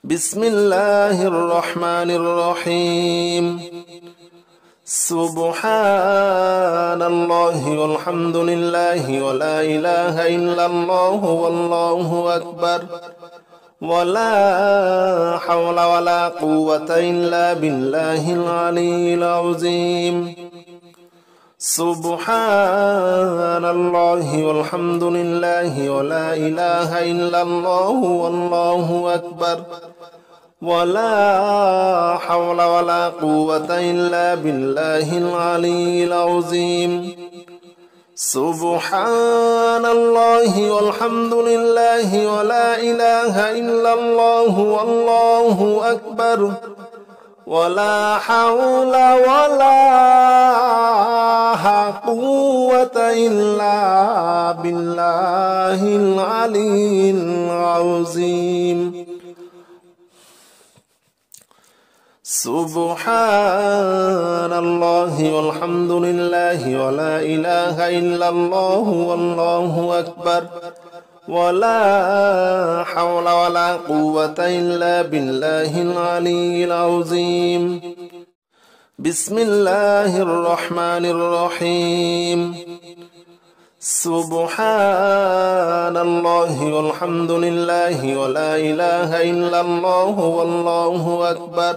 بسم الله الرحمن الرحيم سبحان الله والحمد لله ولا إله إلا الله والله أكبر ولا حول ولا قوة إلا بالله العلي العظيم سبحان الله والحمد لله ولا إله إلا الله والله أكبر ولا حول ولا قوة إلا بالله العلي العظيم سبحان الله والحمد لله ولا إله إلا الله والله أكبر ولا حول ولا قوة إلا بالله العلي العظيم سبحان الله والحمد لله ولا إله إلا الله والله أكبر ولا حول ولا قوة إلا بالله العلي العظيم بسم الله الرحمن الرحيم سبحان الله والحمد لله ولا إله إلا الله والله أكبر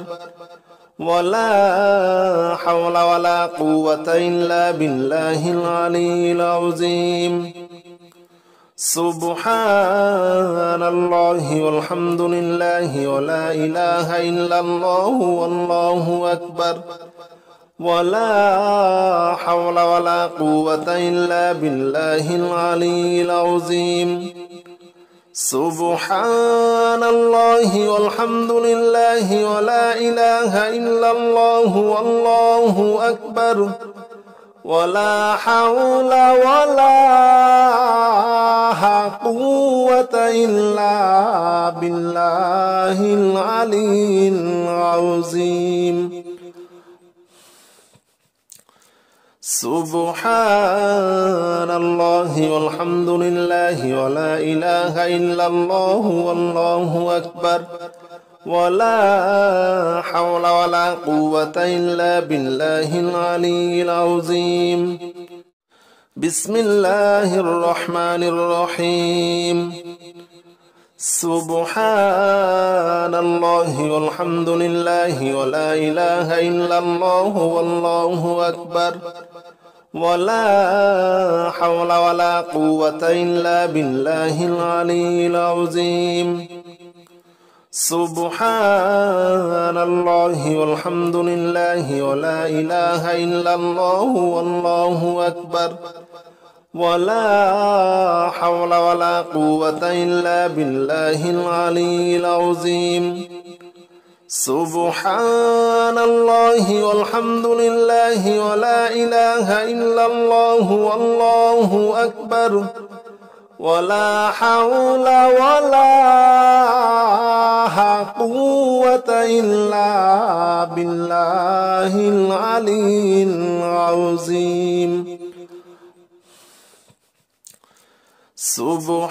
ولا حول ولا قوة إلا بالله العلي العظيم سبحان الله والحمد لله ولا إله إلا الله والله أكبر ولا حول ولا قوة إلا بالله العلي العظيم سبحان الله والحمد لله ولا إله إلا الله والله أكبر ولا حول ولا قوة إلا بالله العلي العظيم سبحان الله والحمد لله ولا إله إلا الله والله أكبر ولا حول ولا قوة إلا بالله العلي العظيم بسم الله الرحمن الرحيم سبحان الله والحمد لله ولا إله إلا الله والله أكبر ولا حول ولا قوة إلا بالله العلي العظيم سبحان الله والحمد لله ولا إله إلا الله والله أكبر ولا حول ولا قوة إلا بالله العلي العظيم سبحان الله والحمد لله ولا إله إلا الله والله أكبر ولا حول ولا قوة إلا بالله العلي العظيم سبحان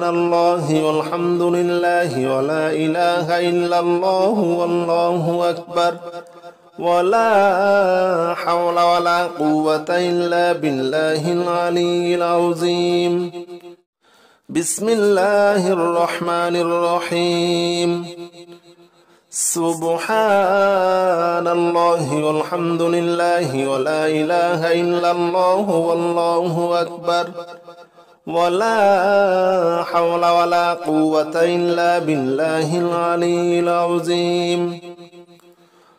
الله والحمد لله ولا إله إلا الله والله أكبر ولا حول ولا قوة إلا بالله العلي العظيم بسم الله الرحمن الرحيم سبحان الله والحمد لله ولا إله إلا الله والله أكبر ولا حول ولا قوة إلا بالله العلي العظيم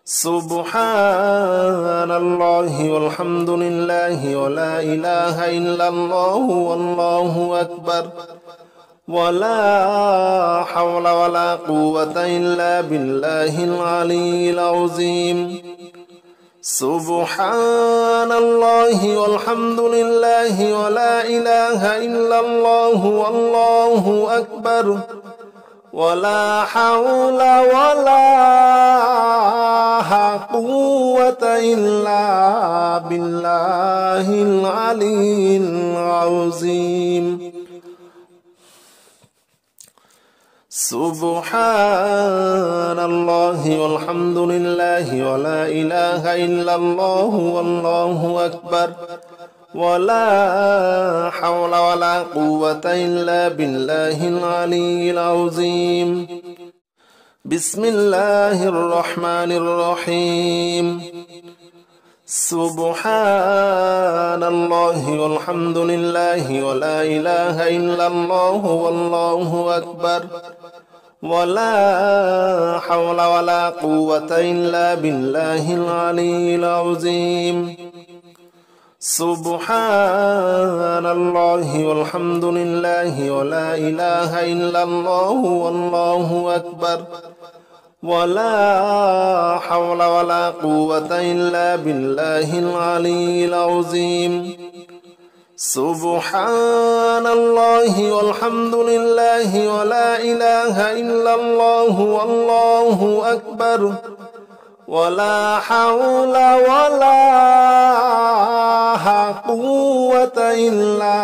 سبحان الله والحمد لله ولا إله إلا الله والله أكبر ولا حول ولا قوة إلا بالله العلي العظيم سبحان الله والحمد لله ولا إله إلا الله والله أكبر ولا حول ولا قوة إلا بالله العلي العظيم سبحان الله والحمد لله ولا إله إلا الله والله أكبر ولا حول ولا قوة إلا بالله العلي العظيم بسم الله الرحمن الرحيم سبحان الله والحمد لله ولا إله إلا الله والله أكبر ولا حول ولا قوة إلا بالله العلي العظيم سبحان الله والحمد لله ولا إله إلا الله والله أكبر ولا حول ولا قوة إلا بالله العلي العظيم سبحان الله والحمد لله ولا إله إلا الله والله أكبر ولا حول ولا قوة إلا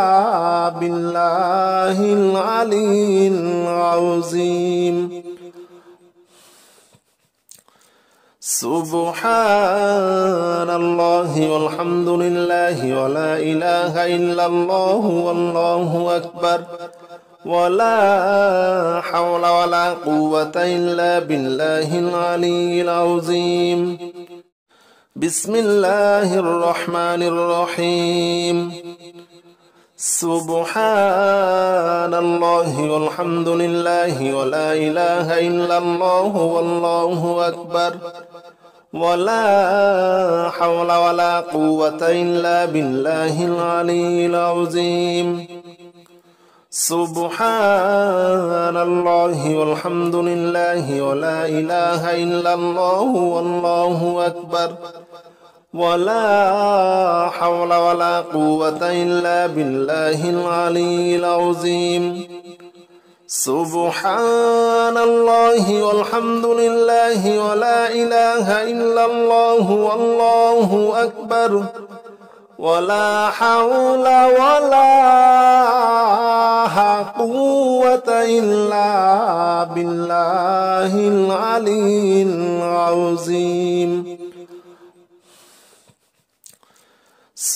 بالله العلي العظيم سبحان الله والحمد لله ولا إله إلا الله والله أكبر ولا حول ولا قوة إلا بالله العلي العظيم بسم الله الرحمن الرحيم سبحان الله والحمد لله ولا إله إلا الله والله أكبر ولا حول ولا قوة إلا بالله العلي العظيم سبحان الله والحمد لله ولا إله إلا الله والله أكبر ولا حول ولا قوة إلا بالله العلي العظيم سبحان الله والحمد لله ولا إله إلا الله والله أكبر ولا حول ولا قوة إلا بالله العلي العظيم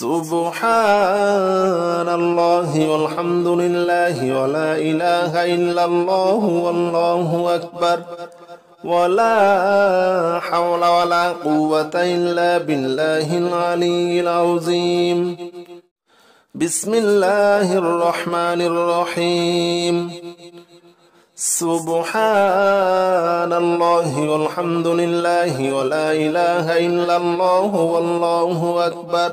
سبحان الله والحمد لله ولا إله إلا الله والله أكبر ولا حول ولا قوة إلا بالله العلي العظيم بسم الله الرحمن الرحيم سبحان الله والحمد لله ولا إله إلا الله والله أكبر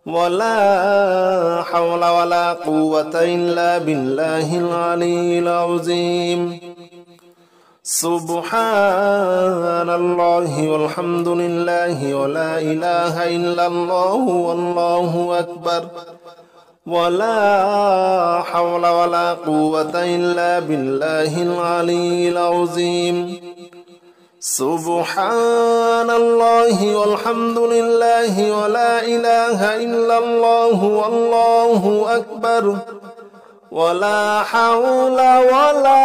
ولا حول ولا قوة إلا بالله العلي العظيم سبحان الله والحمد لله ولا إله إلا الله والله أكبر ولا حول ولا قوة إلا بالله العلي العظيم سبحان الله والحمد لله ولا إله إلا الله والله أكبر ولا حول ولا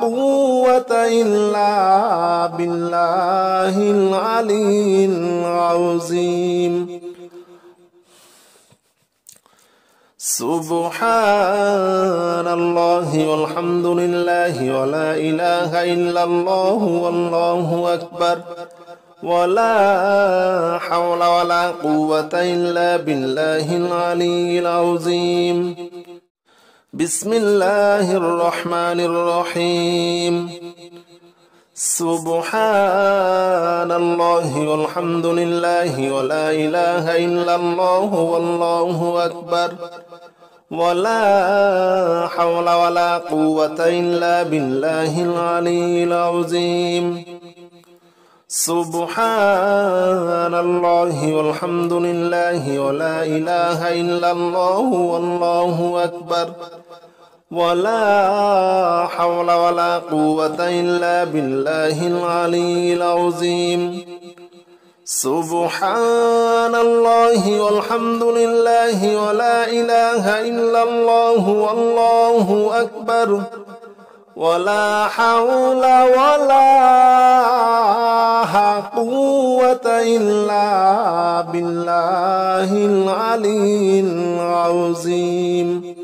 قوة إلا بالله العلي العظيم سبحان الله والحمد لله ولا إله إلا الله والله أكبر ولا حول ولا قوة إلا بالله العلي العظيم بسم الله الرحمن الرحيم سبحان الله والحمد لله ولا إله إلا الله والله أكبر ولا حول ولا قوة إلا بالله العلي العظيم سبحان الله والحمد لله ولا إله إلا الله والله أكبر ولا حول ولا قوة إلا بالله العلي العظيم سبحان الله والحمد لله ولا إله إلا الله والله أكبر ولا حول ولا قوة إلا بالله العلي العظيم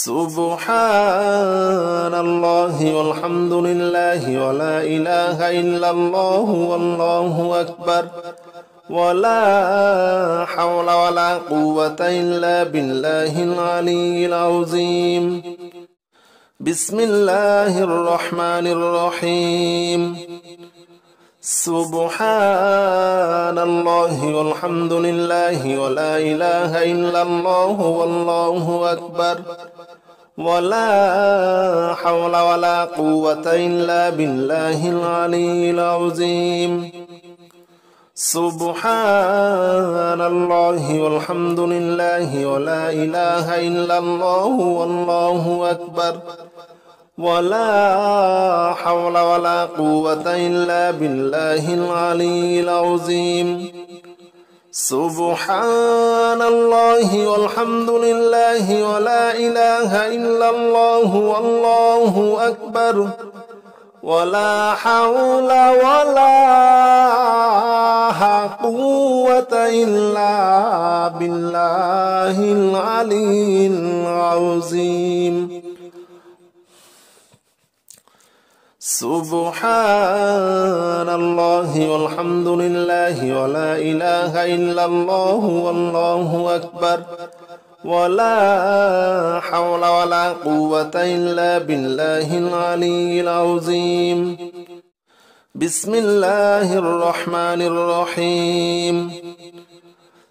سبحان الله والحمد لله ولا إله إلا الله والله أكبر ولا حول ولا قوة إلا بالله العلي العظيم بسم الله الرحمن الرحيم سبحان الله والحمد لله ولا إله إلا الله والله أكبر ولا حول ولا قوة إلا بالله العلي العظيم سبحان الله والحمد لله ولا إله إلا الله والله أكبر ولا حول ولا قوة إلا بالله العلي العظيم سبحان الله والحمد لله ولا إله إلا الله والله أكبر ولا حول ولا قوة إلا بالله العلي العظيم سبحان الله والحمد لله ولا إله إلا الله والله أكبر ولا حول ولا قوة إلا بالله العلي العظيم بسم الله الرحمن الرحيم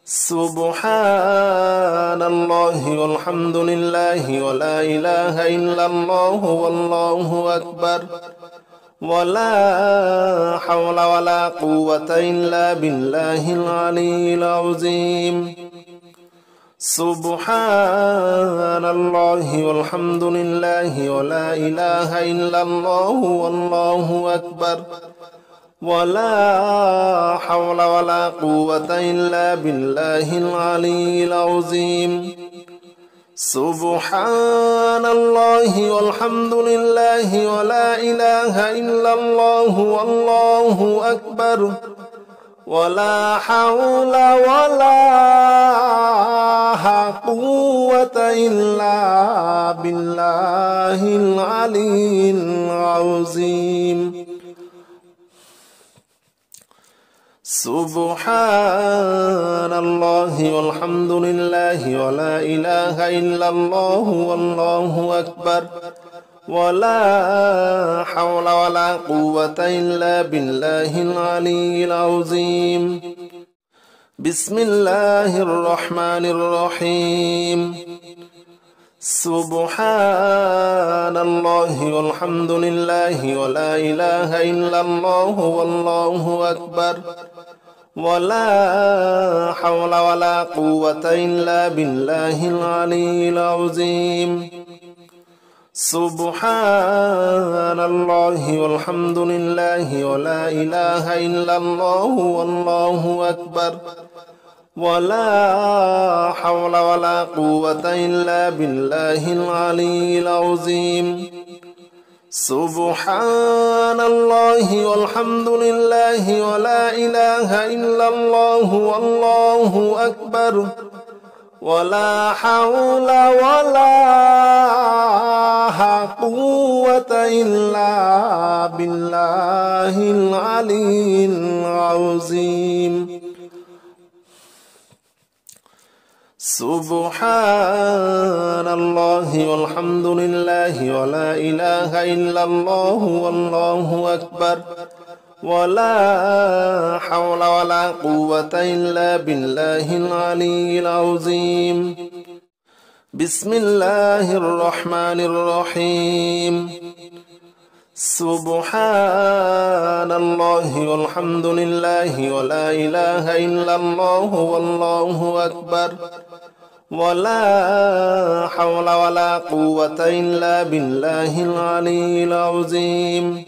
سبحان الله والحمد لله ولا إله إلا الله والله أكبر ولا حول ولا قوة إلا بالله العلي العظيم سبحان الله والحمد لله ولا إله إلا الله والله أكبر ولا حول ولا قوة إلا بالله العلي العظيم سبحان الله والحمد لله ولا إله إلا الله والله أكبر ولا حول ولا قوة إلا بالله العلي العظيم سبحان الله والحمد لله ولا إله إلا الله والله أكبر ولا حول ولا قوة إلا بالله العلي العظيم بسم الله الرحمن الرحيم سبحان الله والحمد لله ولا إله إلا الله والله أكبر ولا حول ولا قوة إلا بالله العلي العظيم سبحان الله والحمد لله ولا إله إلا الله والله أكبر ولا حول ولا قوة إلا بالله العلي العظيم سبحان الله والحمد لله ولا إله إلا الله والله أكبر ولا حول ولا قوة إلا بالله العلي العظيم سبحان الله والحمد لله ولا إله إلا الله والله أكبر ولا حول ولا قوة إلا بالله العلي العظيم بسم الله الرحمن الرحيم سبحان الله والحمد لله ولا إله إلا الله والله أكبر ولا حول ولا قوة إلا بالله العلي العظيم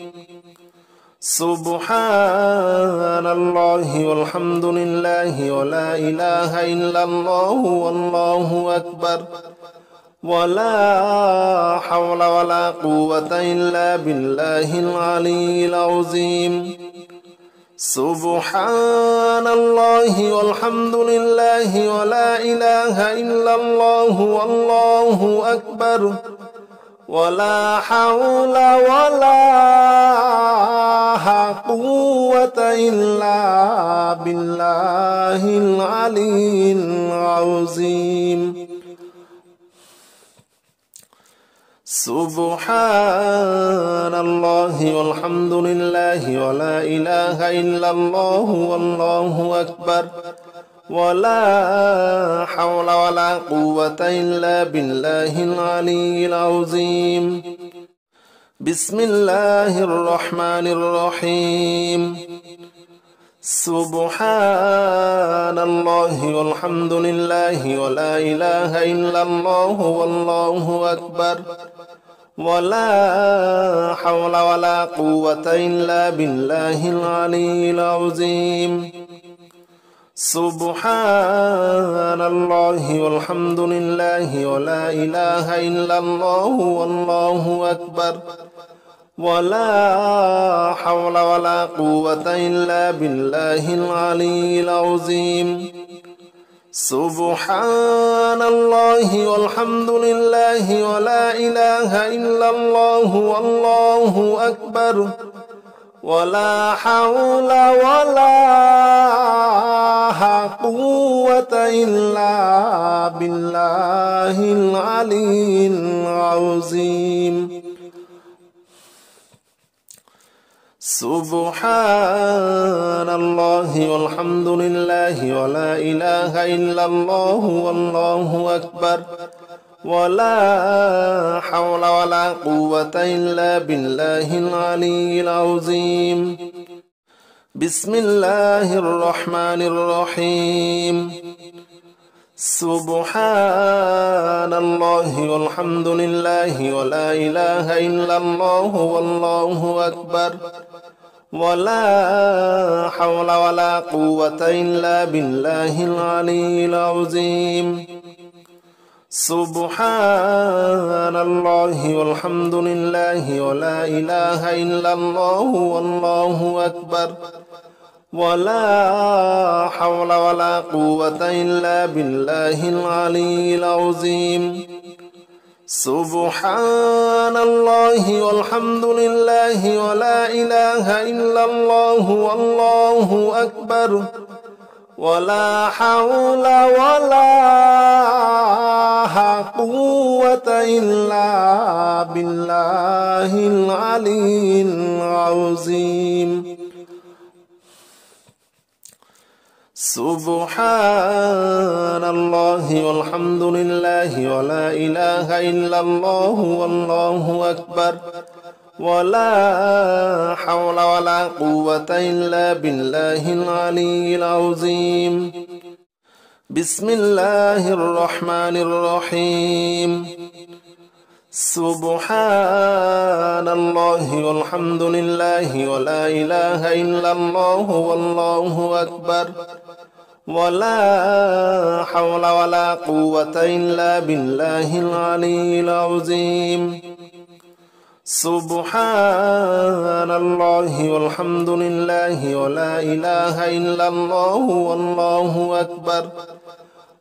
سبحان الله والحمد لله ولا إله إلا الله والله أكبر ولا حول ولا قوة إلا بالله العلي العظيم سبحان الله والحمد لله ولا إله إلا الله والله أكبر ولا حول ولا قوة إلا بالله العلي العظيم سبحان الله والحمد لله ولا إله إلا الله والله أكبر ولا حول ولا قوة إلا بالله العلي العظيم بسم الله الرحمن الرحيم سبحان الله والحمد لله ولا إله إلا الله والله أكبر ولا حول ولا قوة إلا بالله العلي العظيم سبحان الله والحمد لله ولا إله إلا الله والله أكبر ولا حول ولا قوة إلا بالله العلي العظيم سبحان الله والحمد لله ولا إله إلا الله والله أكبر ولا حول ولا قوة إلا بالله العلي العظيم سبحان الله والحمد لله ولا إله إلا الله والله أكبر ولا حول ولا قوة إلا بالله العلي العظيم بسم الله الرحمن الرحيم سبحان الله والحمد لله ولا إله إلا الله والله أكبر ولا حول ولا قوة إلا بالله العلي العظيم سبحان الله والحمد لله ولا إله إلا الله والله أكبر ولا حول ولا قوة إلا بالله العلي العظيم سبحان الله والحمد لله ولا إله إلا الله والله أكبر ولا حول ولا قوة إلا بالله العلي العظيم سبحان الله والحمد لله ولا إله إلا الله والله أكبر ولا حول ولا قوة إلا بالله العلي العظيم بسم الله الرحمن الرحيم سبحان الله والحمد لله ولا إله إلا الله والله أكبر ولا حول ولا قوة إلا بالله العلي العظيم سبحان الله والحمد لله ولا إله إلا الله والله أكبر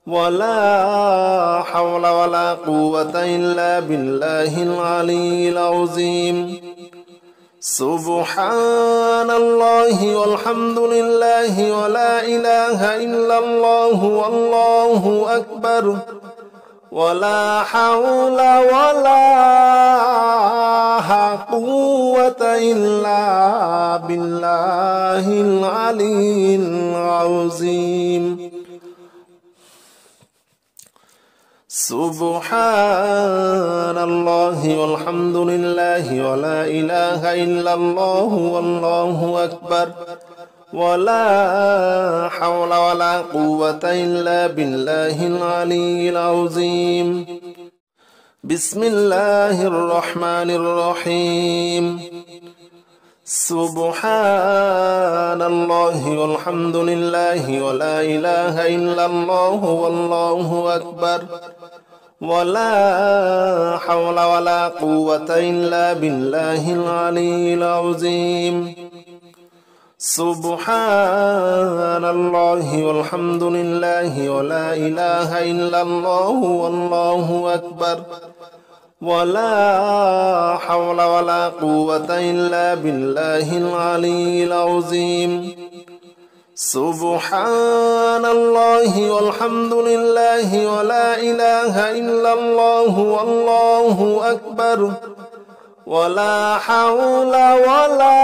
ولا حول ولا قوة إلا بالله العلي العظيم سبحان الله والحمد لله ولا إله إلا الله والله أكبر ولا حول ولا قوة إلا بالله العلي العظيم سبحان الله والحمد لله ولا إله إلا الله والله أكبر ولا حول ولا قوة إلا بالله العلي العظيم بسم الله الرحمن الرحيم سبحان الله والحمد لله ولا إله إلا الله والله أكبر ولا حول ولا قوة إلا بالله العلي العظيم سبحان الله والحمد لله ولا إله إلا الله والله أكبر ولا حول ولا قوة إلا بالله العلي العظيم سبحان الله والحمد لله ولا إله إلا الله والله أكبر ولا حول ولا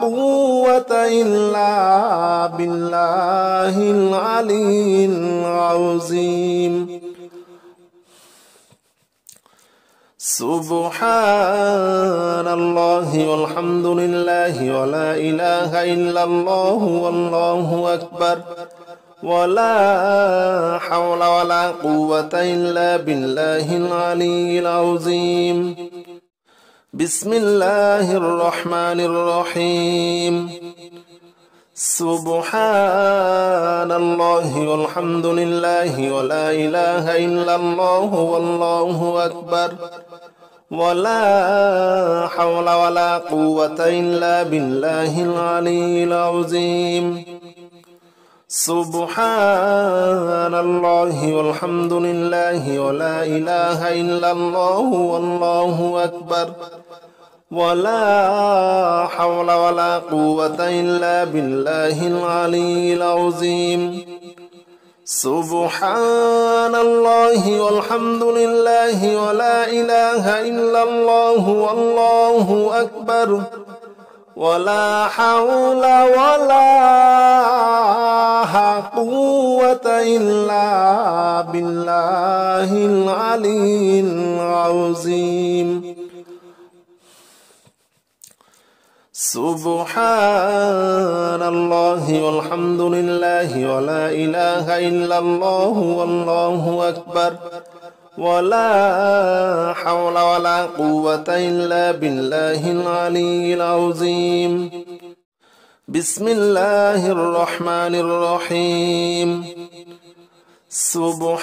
قوة إلا بالله العلي العظيم سبحان الله والحمد لله ولا إله إلا الله والله أكبر ولا حول ولا قوة إلا بالله العلي العظيم بسم الله الرحمن الرحيم سبحان الله والحمد لله ولا إله إلا الله والله أكبر ولا حول ولا قوة إلا بالله العلي العظيم سبحان الله والحمد لله ولا إله إلا الله والله أكبر ولا حول ولا قوة إلا بالله العلي العظيم سبحان الله والحمد لله ولا إله إلا الله والله أكبر ولا حول ولا قوة إلا بالله العلي العظيم سبحان الله والحمد لله ولا إله إلا الله والله أكبر ولا حول ولا قوة إلا بالله العلي العظيم بسم الله الرحمن الرحيم سبحان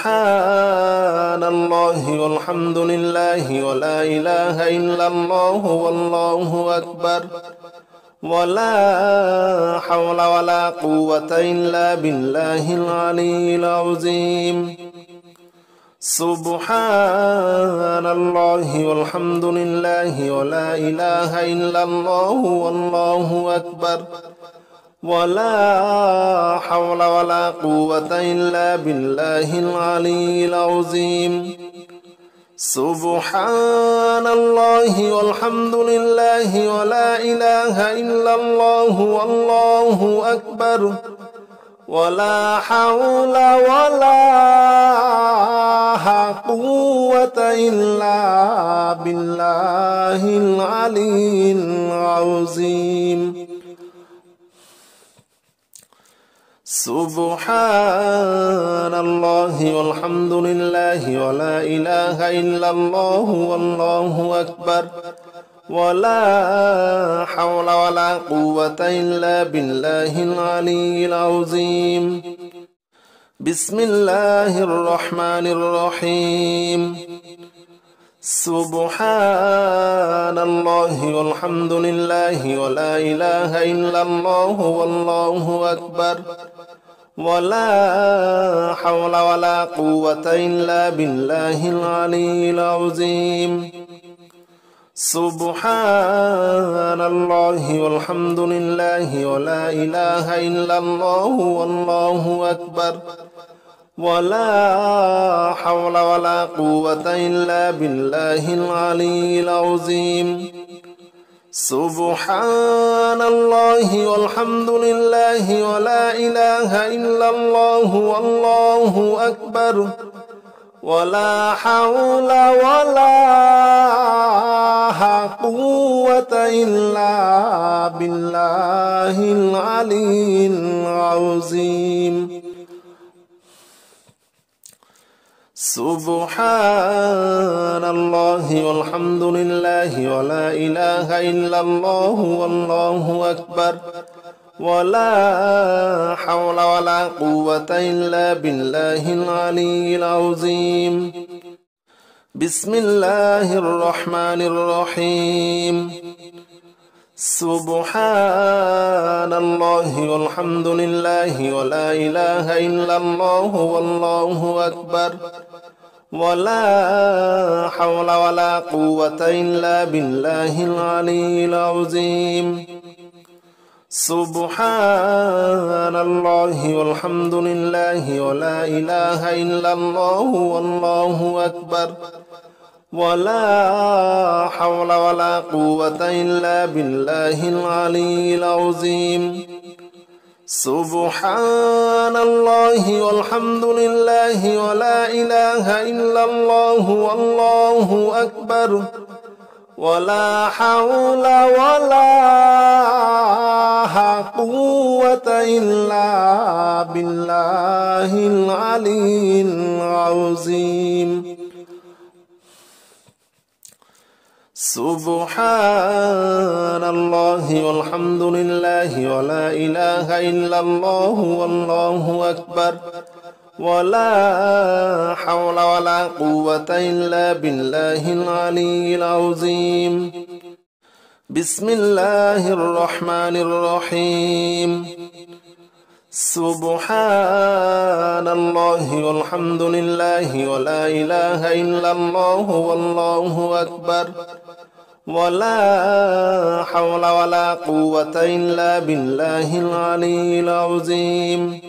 الله والحمد لله ولا إله إلا الله والله أكبر ولا حول ولا قوة إلا بالله العلي العظيم سبحان الله والحمد لله ولا إله إلا الله والله أكبر ولا حول ولا قوة إلا بالله العلي العظيم سبحان الله والحمد لله ولا إله إلا الله والله أكبر ولا حول ولا قوة إلا بالله العلي العظيم سبحان الله والحمد لله ولا إله إلا الله والله أكبر ولا حول ولا قوة إلا بالله العلي العظيم بسم الله الرحمن الرحيم سبحان الله والحمد لله ولا إله إلا الله والله أكبر ولا حول ولا قوة إلا بالله العلي العظيم سبحان الله والحمد لله ولا إله إلا الله والله أكبر ولا حول ولا قوة إلا بالله العلي العظيم سبحان الله والحمد لله ولا إله إلا الله والله أكبر ولا حول ولا قوة إلا بالله العلي العظيم سبحان الله والحمد لله ولا إله إلا الله والله أكبر ولا حول ولا قوة إلا بالله العلي العظيم بسم الله الرحمن الرحيم سبحان الله والحمد لله ولا إله إلا الله والله أكبر ولا حول ولا قوة إلا بالله العلي العظيم سبحان الله والحمد لله ولا إله إلا الله والله أكبر ولا حول ولا قوة إلا بالله العلي العظيم سبحان الله والحمد لله ولا إله إلا الله والله أكبر ولا حول ولا قوة إلا بالله العلي العظيم سبحان الله والحمد لله ولا إله إلا الله والله أكبر ولا حول ولا قوة إلا بالله العلي العظيم بسم الله الرحمن الرحيم سبحان الله والحمد لله ولا إله إلا الله والله أكبر ولا حول ولا قوة إلا بالله العلي العظيم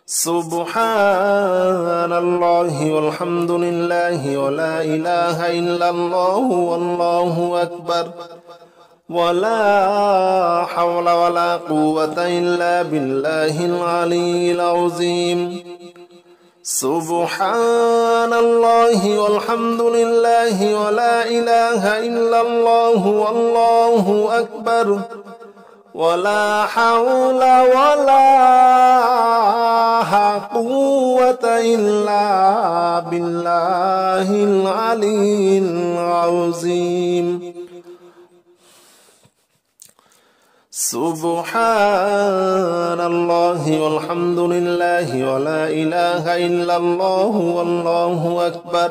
سبحان الله والحمد لله ولا إله إلا الله والله أكبر ولا حول ولا قوة إلا بالله العلي العظيم سبحان الله والحمد لله ولا إله إلا الله والله أكبر ولا حول ولا قوة إلا بالله العلي العظيم سبحان الله والحمد لله ولا إله إلا الله والله أكبر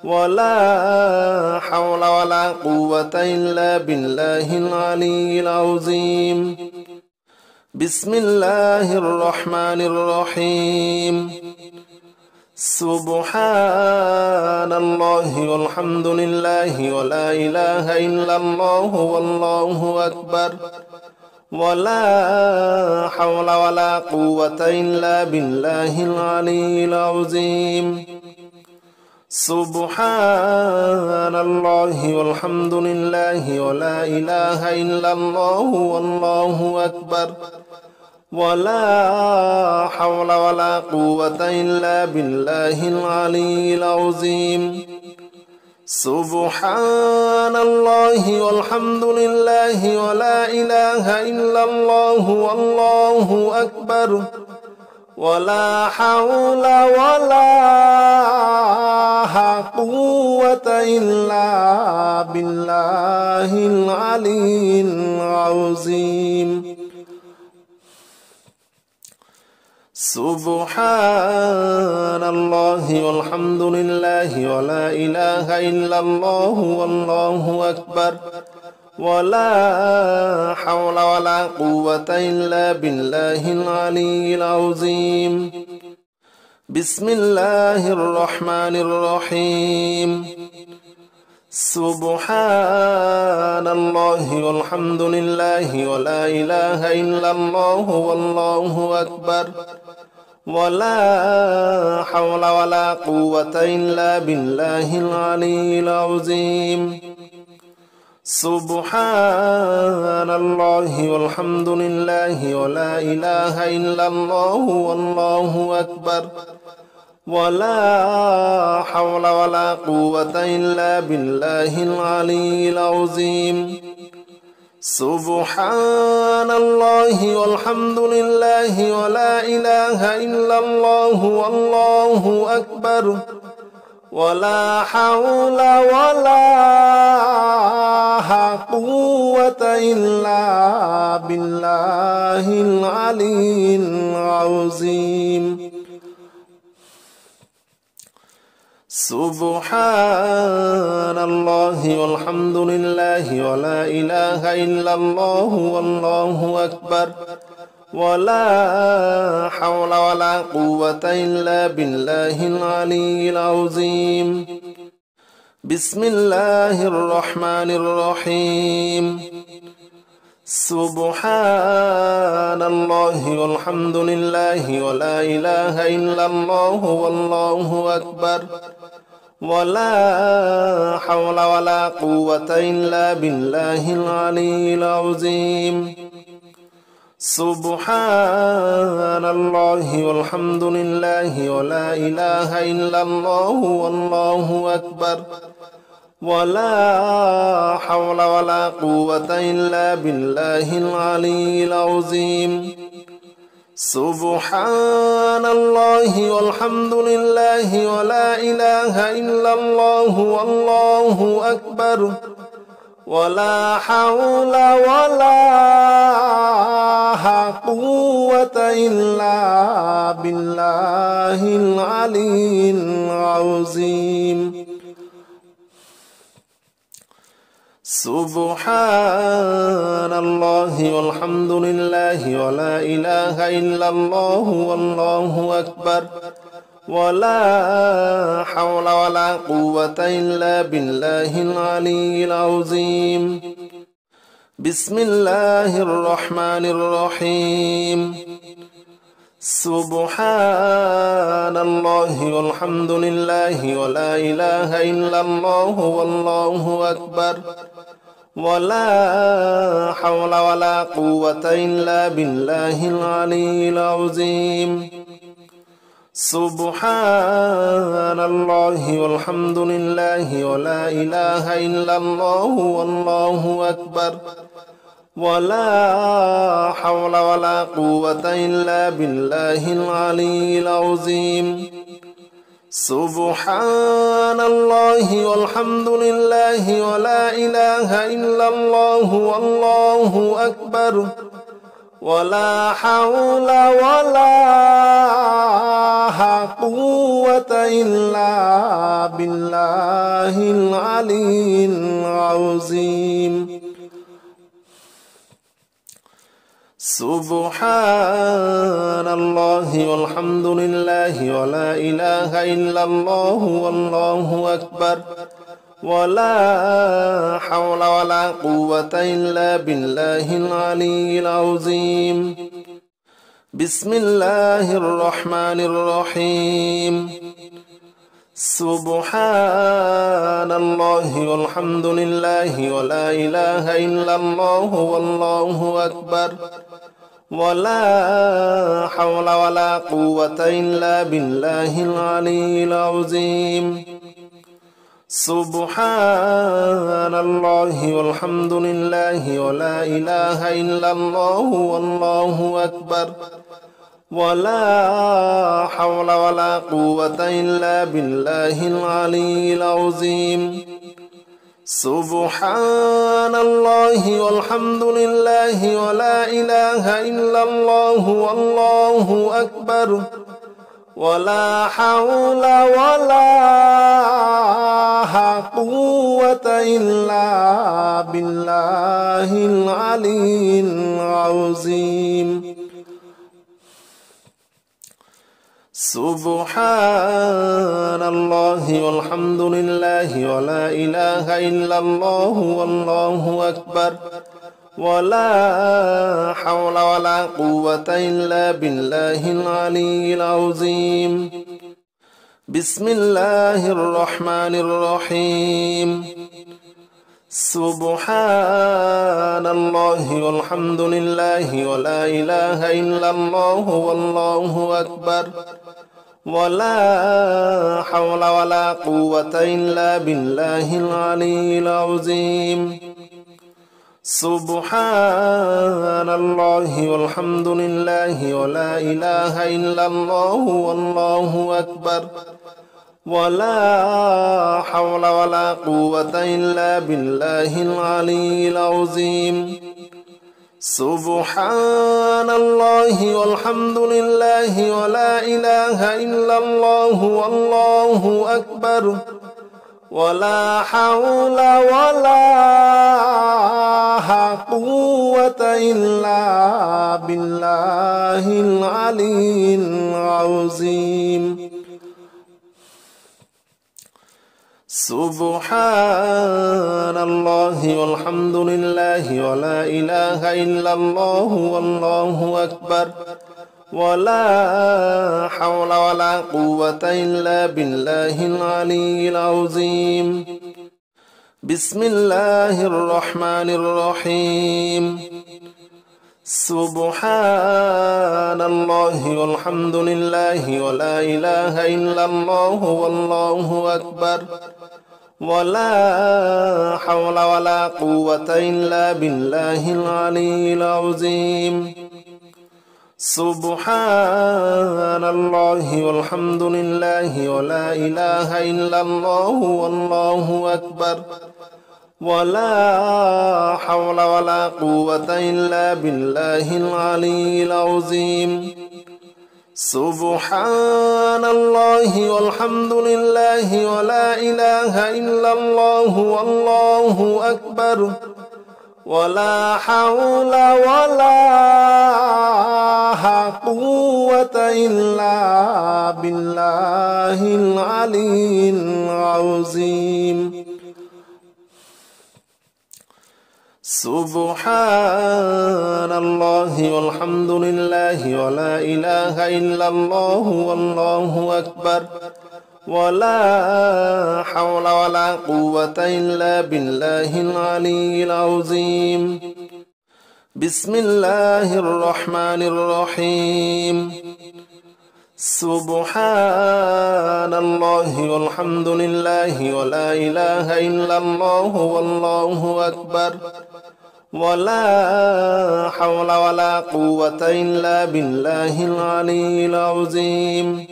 ولا حول ولا قوة إلا بالله العلي العظيم بسم الله الرحمن الرحيم سبحان الله والحمد لله ولا إله إلا الله والله أكبر ولا حول ولا قوة إلا بالله العلي العظيم سبحان الله والحمد لله ولا إله إلا الله والله أكبر ولا حول ولا قوة إلا بالله العلي العظيم سبحان الله والحمد لله ولا إله إلا الله والله أكبر ولا حول ولا قوة إلا بالله العلي العظيم سبحان الله والحمد لله ولا إله إلا الله والله أكبر ولا حول ولا قوة إلا بالله العلي العظيم بسم الله الرحمن الرحيم سبحان الله والحمد لله ولا إله إلا الله والله أكبر ولا حول ولا قوة إلا بالله العلي العظيم سبحان الله والحمد لله ولا إله إلا الله والله أكبر ولا حول ولا قوة إلا بالله العلي العظيم سبحان الله والحمد لله ولا إله إلا الله والله أكبر ولا حول ولا قوة إلا بالله العلي العظيم سبحان الله والحمد لله ولا إله إلا الله والله أكبر ولا حول ولا قوة إلا بالله العلي العظيم بسم الله الرحمن الرحيم سبحان الله والحمد لله ولا إله إلا الله والله أكبر ولا حول ولا قوة إلا بالله العلي العظيم سبحان الله والحمد لله ولا إله إلا الله والله أكبر ولا حول ولا قوة إلا بالله العلي العظيم سبحان الله والحمد لله ولا إله إلا الله والله أكبر ولا حول ولا قوة إلا بالله العلي العظيم سبحان الله والحمد لله ولا إله إلا الله والله أكبر ولا حول ولا قوة إلا بالله العلي العظيم بسم الله الرحمن الرحيم سبحان الله والحمد لله ولا إله إلا الله والله أكبر ولا حول ولا قوة إلا بالله العلي العظيم سبحان الله والحمد لله ولا إله إلا الله والله أكبر ولا حول ولا قوة إلا بالله العلي العظيم سبحان الله والحمد لله ولا إله إلا الله والله أكبر ولا حول ولا قوة إلا بالله العلي العظيم سبحان الله والحمد لله ولا إله إلا الله والله أكبر ولا حول ولا قوة إلا بالله العلي العظيم بسم الله الرحمن الرحيم سبحان الله والحمد لله ولا إله إلا الله والله أكبر ولا حول ولا قوة إلا بالله العلي العظيم سبحان الله والحمد لله ولا إله إلا الله والله أكبر ولا حول ولا قوة إلا بالله العلي العظيم سبحان الله والحمد لله ولا إله إلا الله والله أكبر ولا حول ولا قوة إلا بالله العلي العظيم سبحان الله والحمد لله ولا إله إلا الله والله أكبر ولا حول ولا قوة إلا بالله العلي العظيم بسم الله الرحمن الرحيم سبحان الله والحمد لله ولا إله إلا الله والله أكبر ولا حول ولا قوة إلا بالله العلي العظيم سبحان الله والحمد لله ولا إله إلا الله والله أكبر ولا حول ولا قوة إلا بالله العلي العظيم سبحان الله والحمد لله ولا إله إلا الله والله أكبر ولا حول ولا قوة إلا بالله العلي العظيم سبحان الله والحمد لله ولا إله إلا الله والله أكبر ولا حول ولا قوة إلا بالله العلي العظيم بسم الله الرحمن الرحيم سبحان الله والحمد لله ولا إله إلا الله والله أكبر ولا حول ولا قوة إلا بالله العلي العظيم سبحان الله والحمد لله ولا إله إلا الله والله أكبر ولا حول ولا قوة إلا بالله العلي العظيم سبحان الله والحمد لله ولا إله إلا الله والله أكبر ولا حول ولا قوة إلا بالله العلي العظيم سبحان الله والحمد لله ولا إله إلا الله والله أكبر ولا حول ولا قوة إلا بالله العلي العظيم بسم الله الرحمن الرحيم سبحان الله والحمد لله ولا إله إلا الله والله أكبر ولا حول ولا قوة إلا بالله العلي العظيم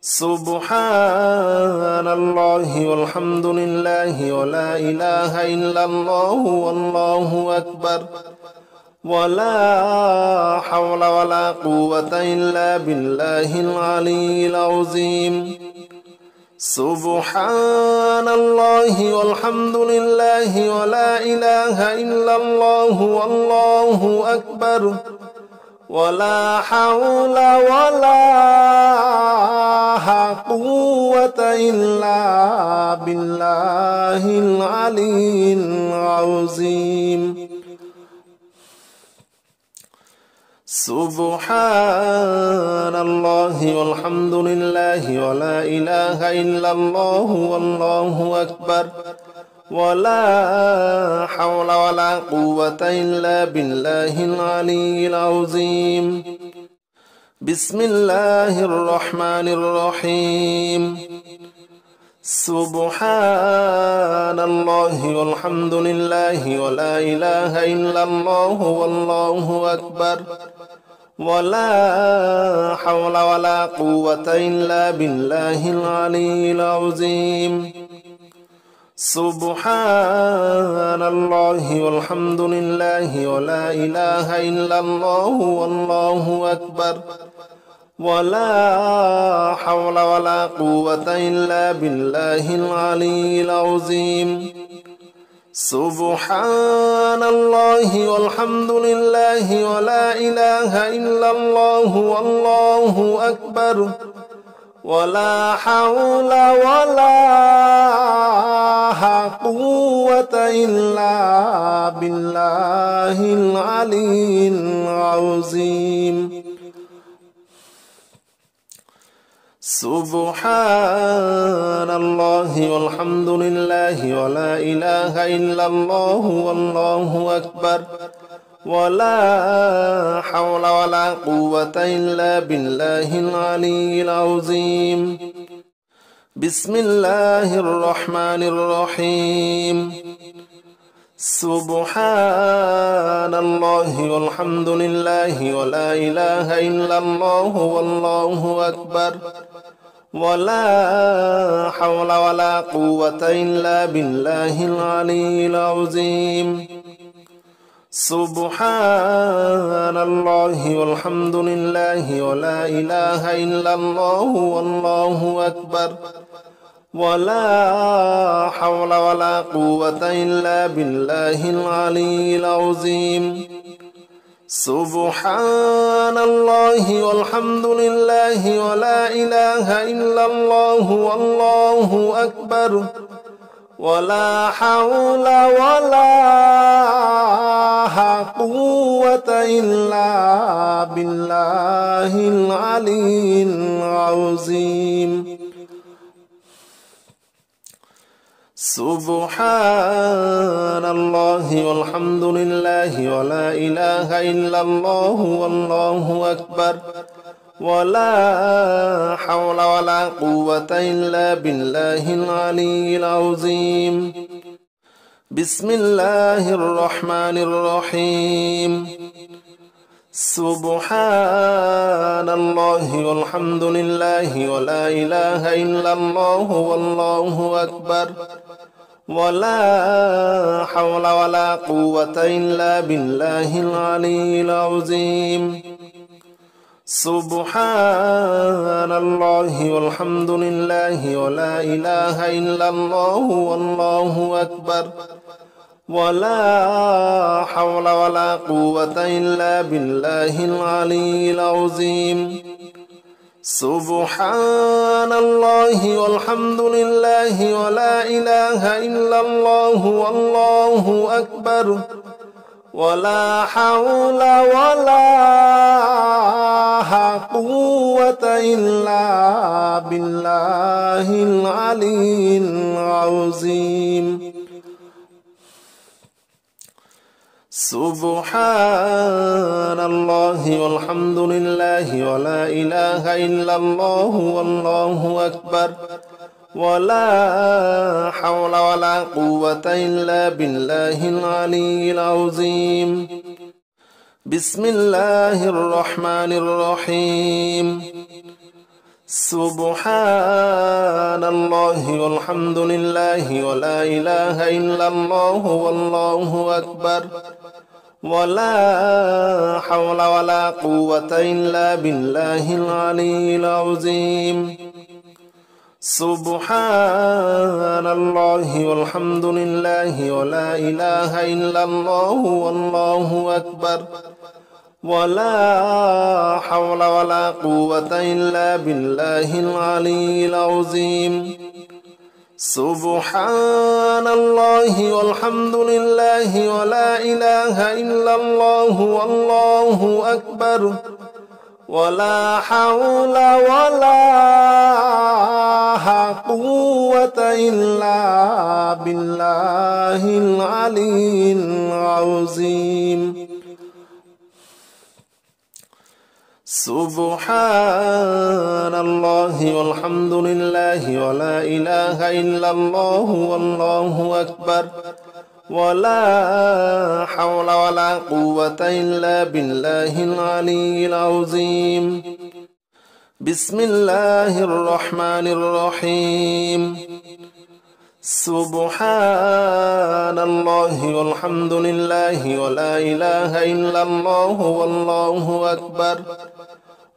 سبحان الله والحمد لله ولا إله إلا الله والله أكبر ولا حول ولا قوة إلا بالله العلي العظيم سبحان الله والحمد لله ولا إله إلا الله والله أكبر ولا حول ولا قوة إلا بالله العلي العظيم سبحان الله والحمد لله ولا إله إلا الله والله أكبر ولا حول ولا قوة إلا بالله العلي العظيم بسم الله الرحمن الرحيم سبحان الله والحمد لله ولا إله إلا الله والله أكبر ولا حول ولا قوة إلا بالله العلي العظيم سبحان الله والحمد لله ولا إله إلا الله والله أكبر ولا حول ولا قوة إلا بالله العلي العظيم سبحان الله والحمد لله ولا إله إلا الله والله أكبر ولا حول ولا قوة إلا بالله العلي العظيم سبحان الله والحمد لله ولا إله إلا الله والله أكبر ولا حول ولا قوة إلا بالله العلي العظيم بسم الله الرحمن الرحيم سبحان الله والحمد لله ولا إله إلا الله والله أكبر ولا حول ولا قوة إلا بالله العلي العظيم سبحان الله والحمد لله ولا إله إلا الله والله أكبر ولا حول ولا قوة إلا بالله العلي العظيم سبحان الله والحمد لله ولا إله إلا الله والله أكبر ولا حول ولا قوة إلا بالله العلي العظيم سبحان الله والحمد لله ولا إله إلا الله والله أكبر ولا حول ولا قوة إلا بالله العلي العظيم بسم الله الرحمن الرحيم سبحان الله والحمد لله ولا إله إلا الله والله أكبر ولا حول ولا قوة إلا بالله العلي العظيم سبحان الله والحمد لله ولا إله إلا الله والله أكبر ولا حول ولا قوة إلا بالله العلي العظيم سبحان الله والحمد لله ولا إله إلا الله والله أكبر ولا حول ولا قوة إلا بالله العلي العظيم سبحان الله والحمد لله ولا إله إلا الله والله أكبر ولا حول ولا قوة إلا بالله العلي العظيم بسم الله الرحمن الرحيم سبحان الله والحمد لله ولا إله إلا الله والله أكبر ولا حول ولا قوة إلا بالله العلي العظيم سبحان الله والحمد لله ولا إله إلا الله والله أكبر ولا حول ولا قوة إلا بالله العلي العظيم سبحان الله والحمد لله ولا إله إلا الله والله أكبر ولا حول ولا قوة إلا بالله العلي العظيم سبحان الله والحمد لله ولا إله إلا الله والله أكبر ولا حول ولا قوة إلا بالله العلي العظيم بسم الله الرحمن الرحيم سبحان الله والحمد لله ولا إله إلا الله والله أكبر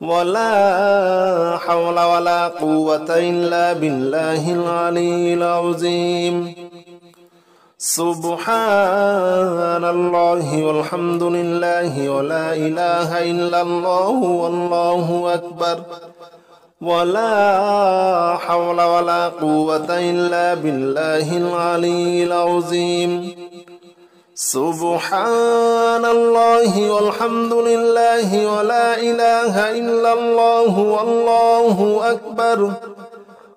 ولا حول ولا قوة إلا بالله العلي العظيم سبحان الله والحمد لله ولا إله إلا الله والله أكبر ولا حول ولا قوة إلا بالله العلي العظيم سبحان الله والحمد لله ولا إله إلا الله والله أكبر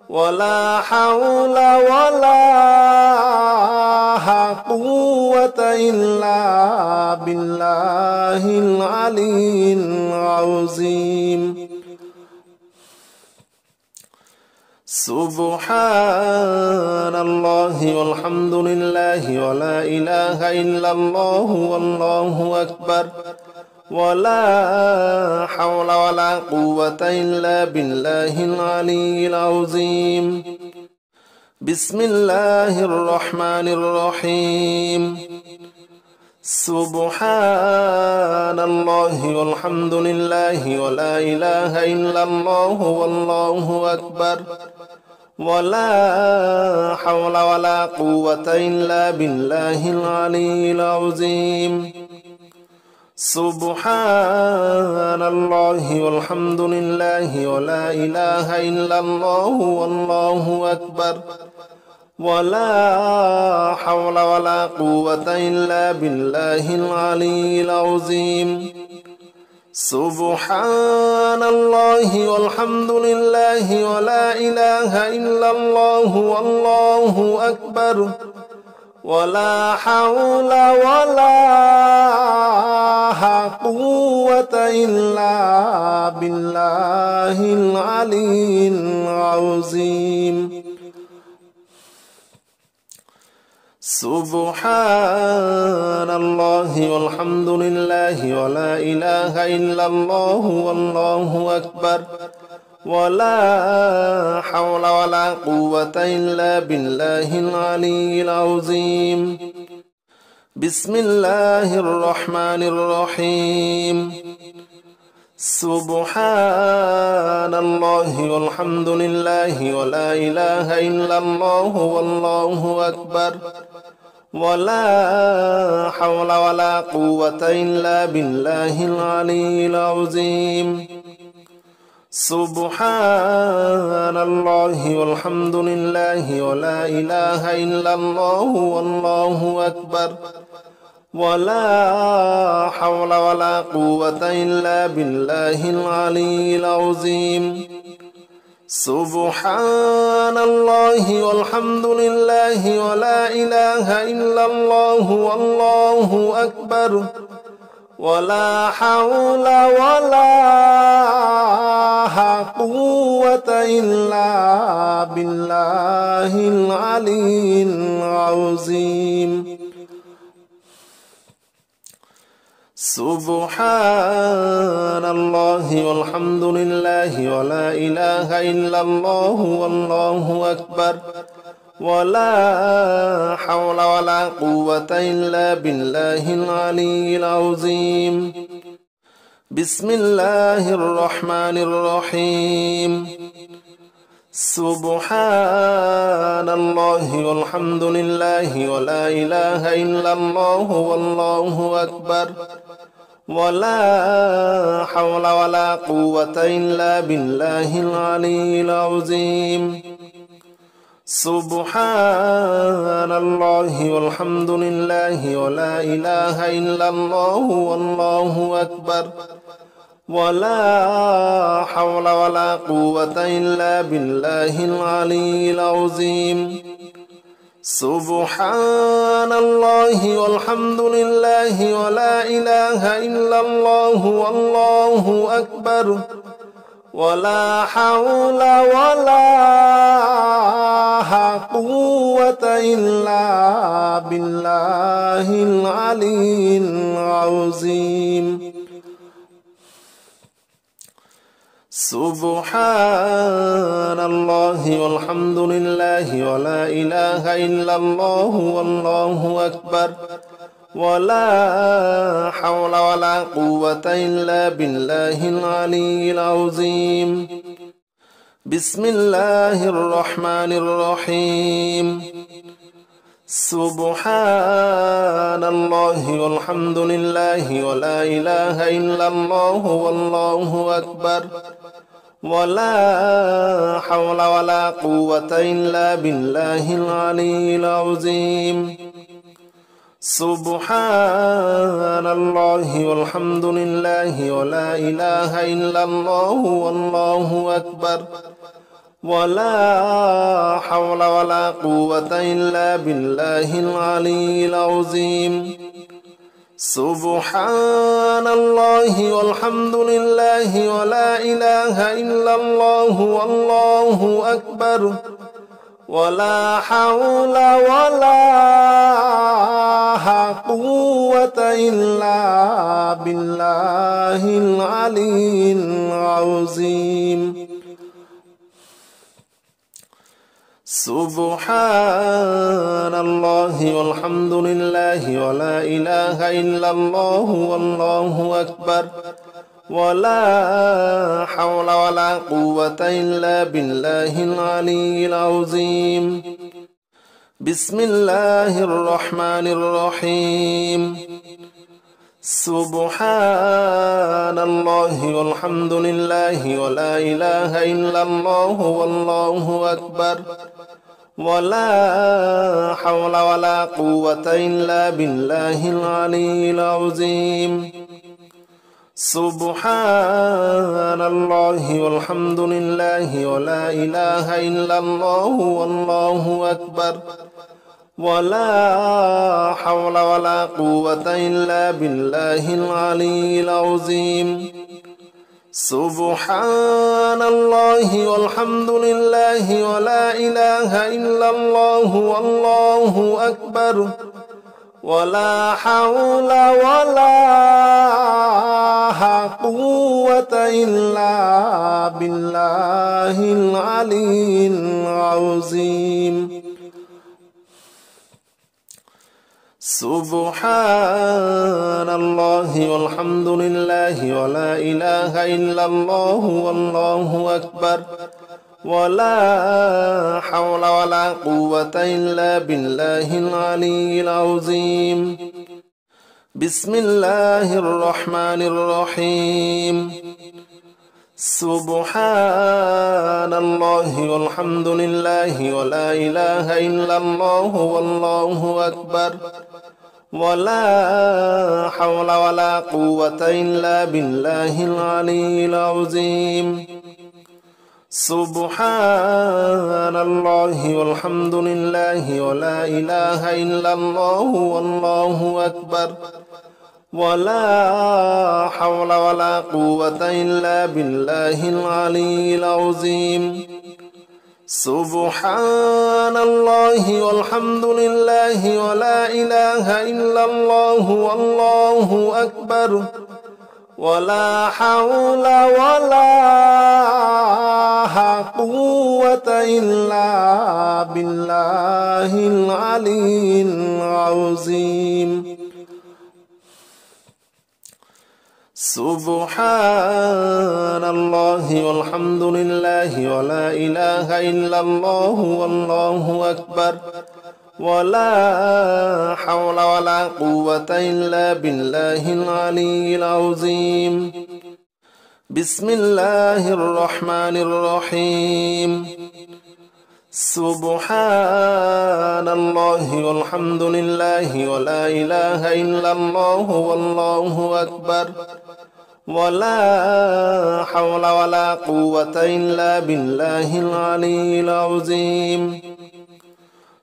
ولا حول ولا قوة إلا بالله العلي العظيم سبحان الله والحمد لله ولا إله إلا الله والله أكبر ولا حول ولا قوة إلا بالله العلي العظيم بسم الله الرحمن الرحيم سبحان الله والحمد لله ولا إله إلا الله والله أكبر ولا حول ولا قوة إلا بالله العلي العظيم سبحان الله والحمد لله ولا إله إلا الله والله أكبر ولا حول ولا قوة إلا بالله العلي العظيم سبحان الله والحمد لله ولا إله إلا الله والله أكبر ولا حول ولا قوة إلا بالله العلي العظيم سبحان الله والحمد لله ولا إله إلا الله والله أكبر ولا حول ولا قوة إلا بالله العلي العظيم بسم الله الرحمن الرحيم سبحان الله والحمد لله ولا إله إلا الله والله أكبر ولا حول ولا قوة إلا بالله العلي العظيم سبحان الله والحمد لله ولا إله إلا الله والله أكبر ولا حول ولا قوة إلا بالله العلي العظيم سبحان الله والحمد لله ولا إله إلا الله والله أكبر ولا حول ولا قوة إلا بالله العلي العظيم سبحان الله والحمد لله ولا إله إلا الله والله أكبر ولا حول ولا قوة إلا بالله العلي العظيم بسم الله الرحمن الرحيم سبحان الله والحمد لله ولا إله إلا الله والله أكبر ولا حول ولا قوة إلا بالله العلي العظيم سبحان الله والحمد لله ولا إله إلا الله والله أكبر ولا حول ولا قوة إلا بالله العلي العظيم سبحان الله والحمد لله ولا إله إلا الله والله أكبر ولا حول ولا قوة إلا بالله العلي العظيم سبحان الله والحمد لله ولا إله إلا الله والله أكبر ولا حول ولا قوة إلا بالله العلي العظيم بسم الله الرحمن الرحيم سبحان الله والحمد لله ولا إله إلا الله والله أكبر ولا حول ولا قوة إلا بالله العلي العظيم سبحان الله والحمد لله ولا إله إلا الله والله أكبر ولا حول ولا قوة إلا بالله العلي العظيم سبحان الله والحمد لله ولا إله إلا الله والله أكبر ولا حول ولا قوة إلا بالله العلي العظيم سبحان الله والحمد لله ولا إله إلا الله والله أكبر ولا حول ولا قوة إلا بالله العلي العظيم بسم الله الرحمن الرحيم سبحان الله والحمد لله ولا إله إلا الله والله أكبر ولا حول ولا قوة إلا بالله العلي العظيم سبحان الله والحمد لله ولا إله إلا الله والله أكبر ولا حول ولا قوة إلا بالله العلي العظيم سبحان الله والحمد لله ولا إله إلا الله والله أكبر ولا حول ولا قوة إلا بالله العلي العظيم سبحان الله والحمد لله ولا إله إلا الله والله أكبر ولا حول ولا قوة إلا بالله العلي العظيم بسم الله الرحمن الرحيم سبحان الله والحمد لله ولا إله إلا الله والله أكبر ولا حول ولا قوة إلا بالله العلي العظيم سبحان الله والحمد لله ولا إله إلا الله والله أكبر ولا حول ولا قوة إلا بالله العلي العظيم سبحان الله والحمد لله ولا إله إلا الله والله أكبر ولا حول ولا قوة إلا بالله العلي العظيم سبحان الله والحمد لله ولا إله إلا الله والله أكبر ولا حول ولا قوة إلا بالله العلي العظيم بسم الله الرحمن الرحيم سبحان الله والحمد لله ولا إله إلا الله والله أكبر ولا حول ولا قوة إلا بالله العلي العظيم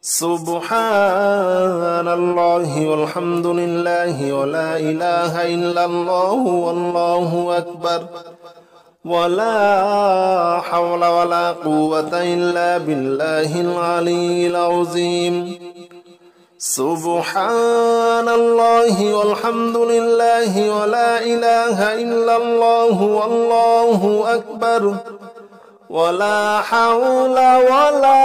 سبحان الله والحمد لله ولا إله إلا الله والله أكبر ولا حول ولا قوة إلا بالله العلي العظيم سبحان الله والحمد لله ولا إله إلا الله والله أكبر ولا حول ولا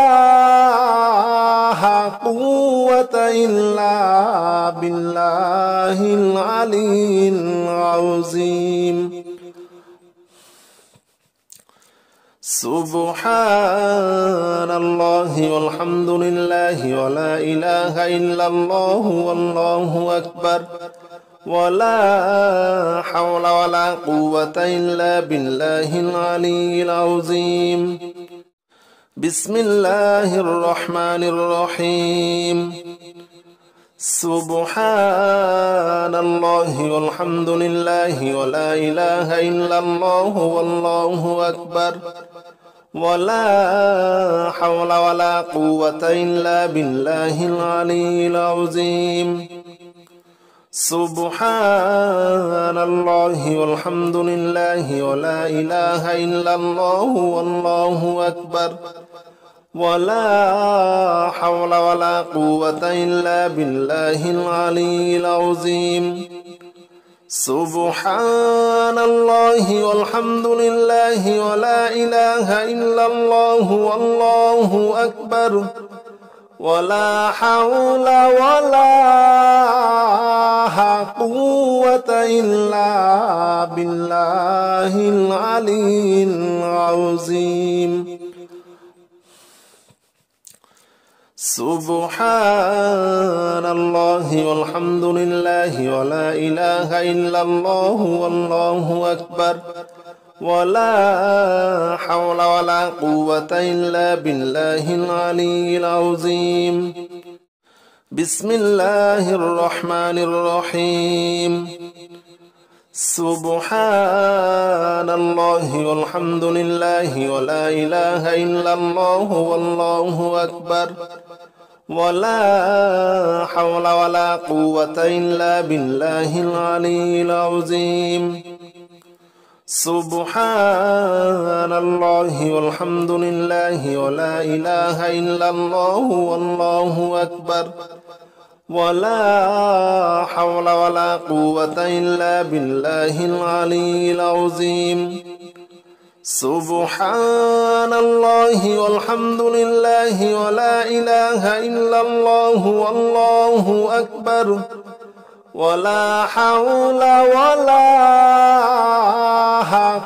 قوة إلا بالله العلي العظيم سبحان الله والحمد لله ولا إله إلا الله والله أكبر ولا حول ولا قوة إلا بالله العلي العظيم بسم الله الرحمن الرحيم سبحان الله والحمد لله ولا إله إلا الله والله أكبر ولا حول ولا قوة إلا بالله العلي العظيم سبحان الله والحمد لله ولا إله إلا الله والله أكبر ولا حول ولا قوة إلا بالله العلي العظيم سبحان الله والحمد لله ولا إله إلا الله والله أكبر ولا حول ولا قوة إلا بالله العلي العظيم سبحان الله والحمد لله ولا إله إلا الله والله أكبر ولا حول ولا قوة إلا بالله العلي العظيم بسم الله الرحمن الرحيم سبحان الله والحمد لله ولا إله إلا الله والله أكبر ولا حول ولا قوة إلا بالله العلي العظيم سبحان الله والحمد لله ولا إله إلا الله والله أكبر ولا حول ولا قوة إلا بالله العلي العظيم سبحان الله والحمد لله ولا إله إلا الله والله أكبر ولا حول ولا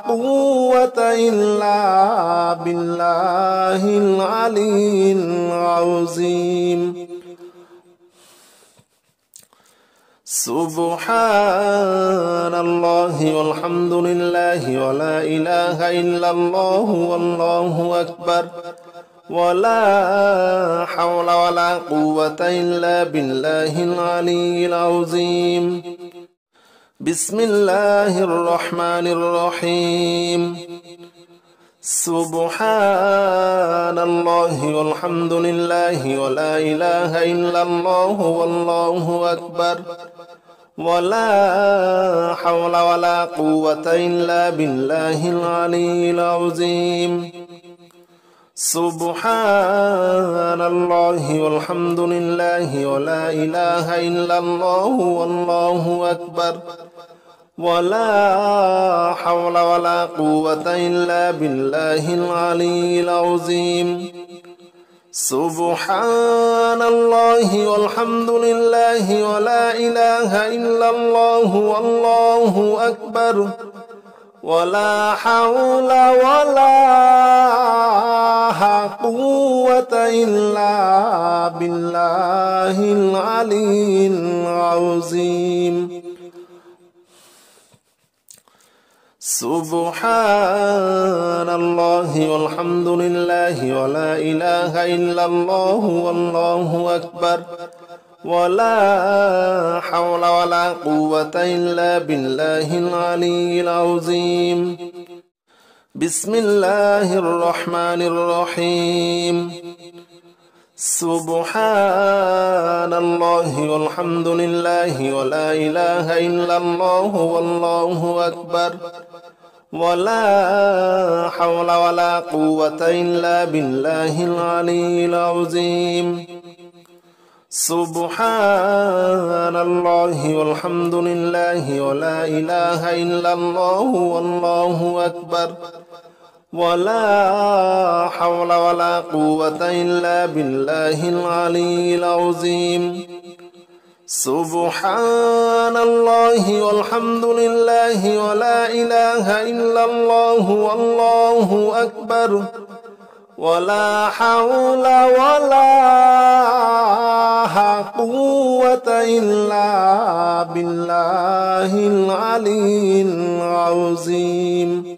قوة إلا بالله العلي العظيم سبحان الله والحمد لله ولا إله إلا الله والله أكبر ولا حول ولا قوة إلا بالله العلي العظيم بسم الله الرحمن الرحيم سبحان الله والحمد لله ولا إله إلا الله والله أكبر ولا حول ولا قوة إلا بالله العلي العظيم سبحان الله والحمد لله ولا إله إلا الله والله أكبر ولا حول ولا قوة إلا بالله العلي العظيم سبحان الله والحمد لله ولا إله إلا الله والله أكبر ولا حول ولا قوة إلا بالله العلي العظيم سبحان الله والحمد لله ولا إله إلا الله والله أكبر ولا حول ولا قوة إلا بالله العلي العظيم بسم الله الرحمن الرحيم سبحان الله والحمد لله ولا إله إلا الله والله أكبر ولا حول ولا قوة إلا بالله العلي العظيم سبحان الله والحمد لله ولا إله إلا الله والله أكبر ولا حول ولا قوة إلا بالله العلي العظيم سبحان الله والحمد لله ولا إله إلا الله والله أكبر ولا حول ولا قوة إلا بالله العلي العظيم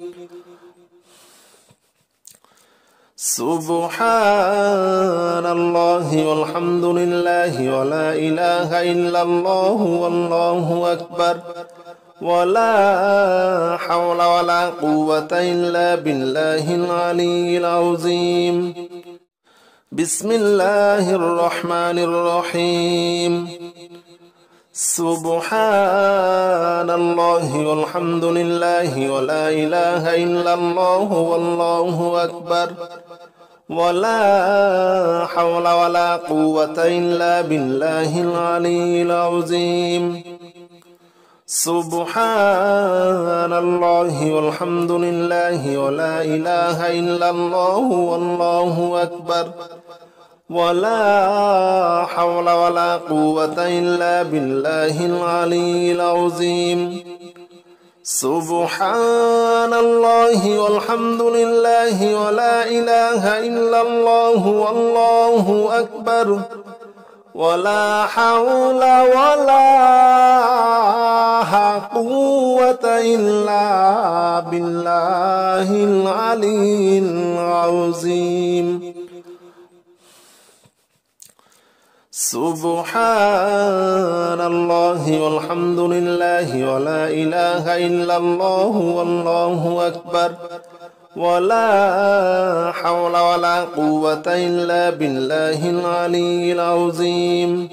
سبحان الله والحمد لله ولا إله إلا الله والله أكبر ولا حول ولا قوة إلا بالله العلي العظيم بسم الله الرحمن الرحيم سبحان الله والحمد لله ولا إله إلا الله والله أكبر ولا حول ولا قوة إلا بالله العلي العظيم سبحان الله والحمد لله ولا إله إلا الله والله أكبر ولا حول ولا قوة إلا بالله العلي العظيم سبحان الله والحمد لله ولا إله إلا الله والله أكبر ولا حول ولا قوة إلا بالله العلي العظيم سبحان الله والحمد لله ولا إله إلا الله والله أكبر ولا حول ولا قوة إلا بالله العلي العظيم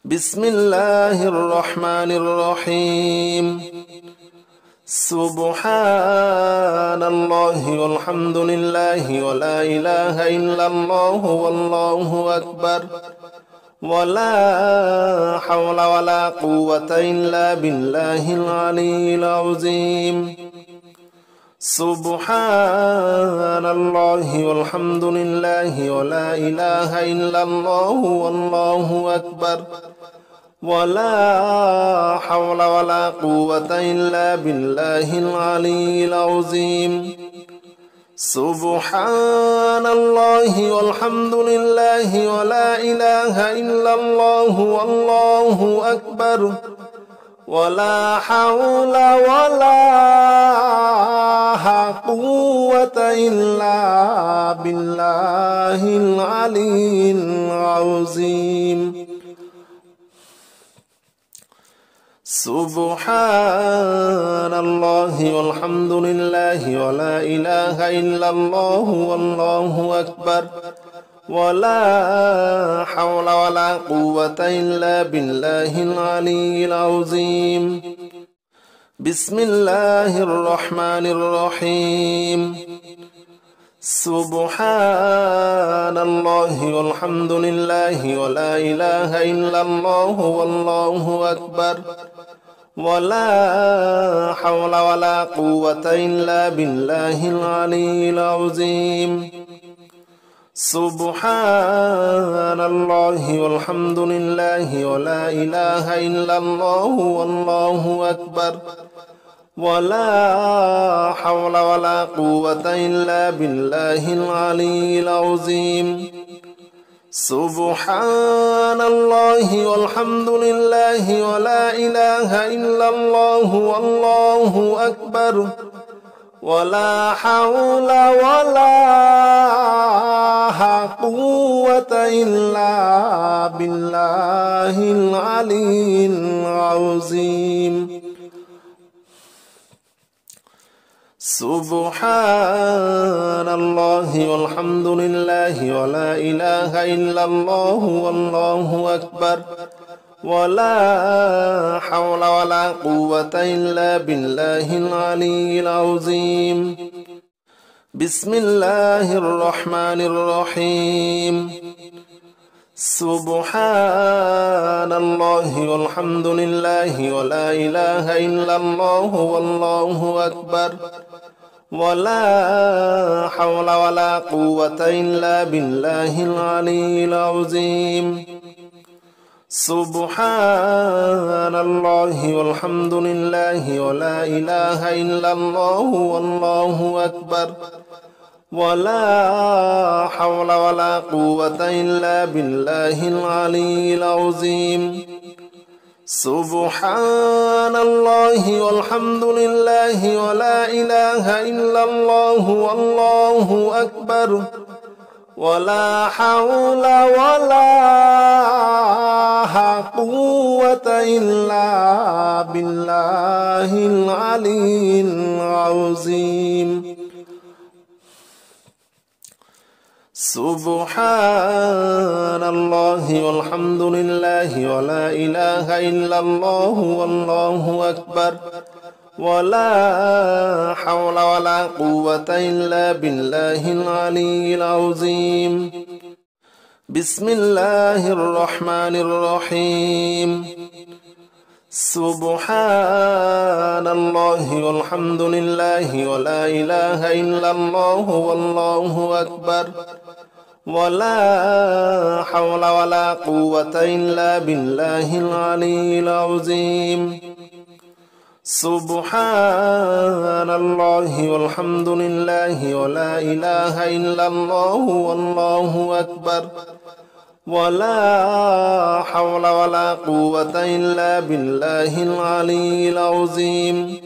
بسم الله الرحمن الرحيم سبحان الله والحمد لله ولا إله إلا الله والله أكبر ولا حول ولا قوة إلا بالله العلي العظيم سبحان الله والحمد لله ولا إله إلا الله والله أكبر ولا حول ولا قوة إلا بالله العلي العظيم سبحان الله والحمد لله ولا إله إلا الله والله أكبر ولا حول ولا قوة إلا بالله العلي العظيم سبحان الله والحمد لله ولا إله إلا الله والله أكبر ولا حول ولا قوة إلا بالله العلي العظيم بسم الله الرحمن الرحيم سبحان الله والحمد لله ولا إله إلا الله والله أكبر ولا حول ولا قوة إلا بالله العلي العظيم سبحان الله والحمد لله ولا إله إلا الله والله أكبر ولا حول ولا قوة إلا بالله العلي العظيم سبحان الله والحمد لله ولا إله إلا الله والله أكبر ولا حول ولا قوة إلا بالله العلي العظيم سبحان الله والحمد لله ولا إله إلا الله والله أكبر ولا حول ولا قوة إلا بالله العلي العظيم بسم الله الرحمن الرحيم سبحان الله والحمد لله ولا إله إلا الله والله أكبر ولا حول ولا قوة إلا بالله العلي العظيم سبحان الله والحمد لله ولا إله إلا الله والله أكبر ولا حول ولا قوة إلا بالله العلي العظيم سبحان الله والحمد لله ولا إله إلا الله والله أكبر ولا حول ولا قوة إلا بالله العلي العظيم سبحان الله والحمد لله ولا إله إلا الله والله أكبر ولا حول ولا قوة إلا بالله العلي العظيم بسم الله الرحمن الرحيم سبحان الله والحمد لله ولا إله إلا الله والله أكبر ولا حول ولا قوة إلا بالله العلي العظيم سبحان الله والحمد لله ولا إله إلا الله والله أكبر ولا حول ولا قوة إلا بالله العلي العظيم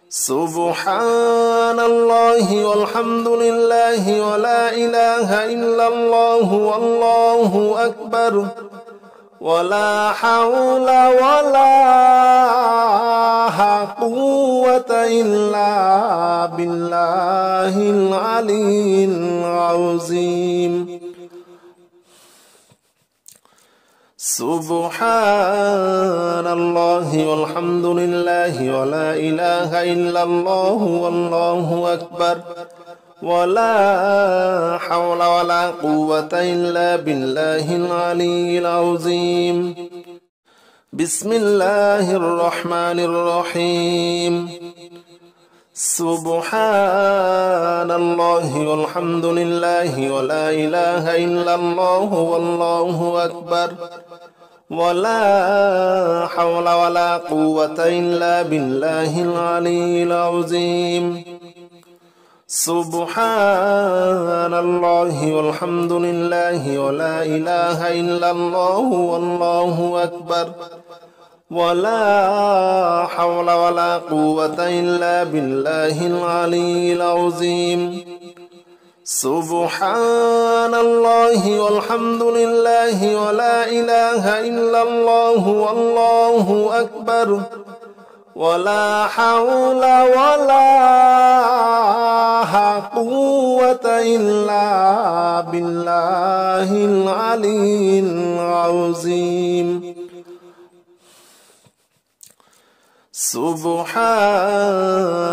سبحان الله والحمد لله ولا إله إلا الله والله أكبر ولا حول ولا قوة إلا بالله العلي العظيم سبحان الله والحمد لله ولا إله إلا الله والله أكبر ولا حول ولا قوة إلا بالله العلي العظيم بسم الله الرحمن الرحيم سبحان الله والحمد لله ولا إله إلا الله والله أكبر ولا حول ولا قوة إلا بالله العلي العظيم سبحان الله والحمد لله ولا إله إلا الله والله أكبر ولا حول ولا قوة إلا بالله العلي العظيم سبحان الله والحمد لله ولا إله إلا الله والله أكبر ولا حول ولا قوة إلا بالله العلي العظيم سبحان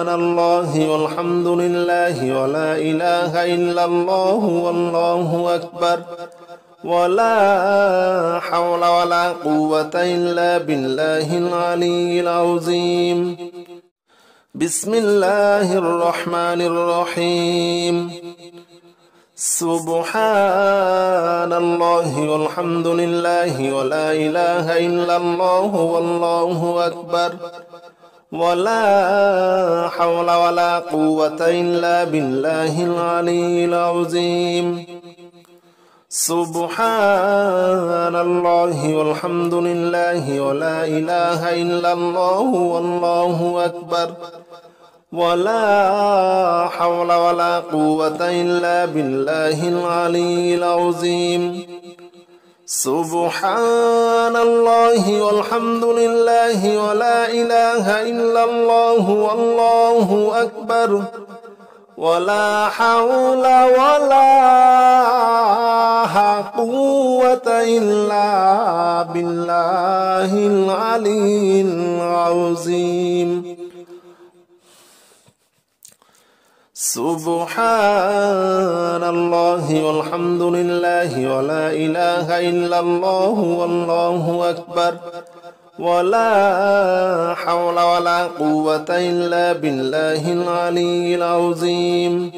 الله والحمد لله ولا إله إلا الله والله أكبر ولا حول ولا قوة إلا بالله العلي العظيم بسم الله الرحمن الرحيم سبحان الله والحمد لله ولا إله إلا الله والله أكبر ولا حول ولا قوة إلا بالله العلي العظيم سبحان الله والحمد لله ولا إله إلا الله والله أكبر ولا حول ولا قوة إلا بالله العلي العظيم سبحان الله والحمد لله ولا إله إلا الله والله أكبر ولا حول ولا قوة إلا بالله العلي العظيم سبحان الله والحمد لله ولا إله إلا الله والله أكبر ولا حول ولا قوة إلا بالله العلي العظيم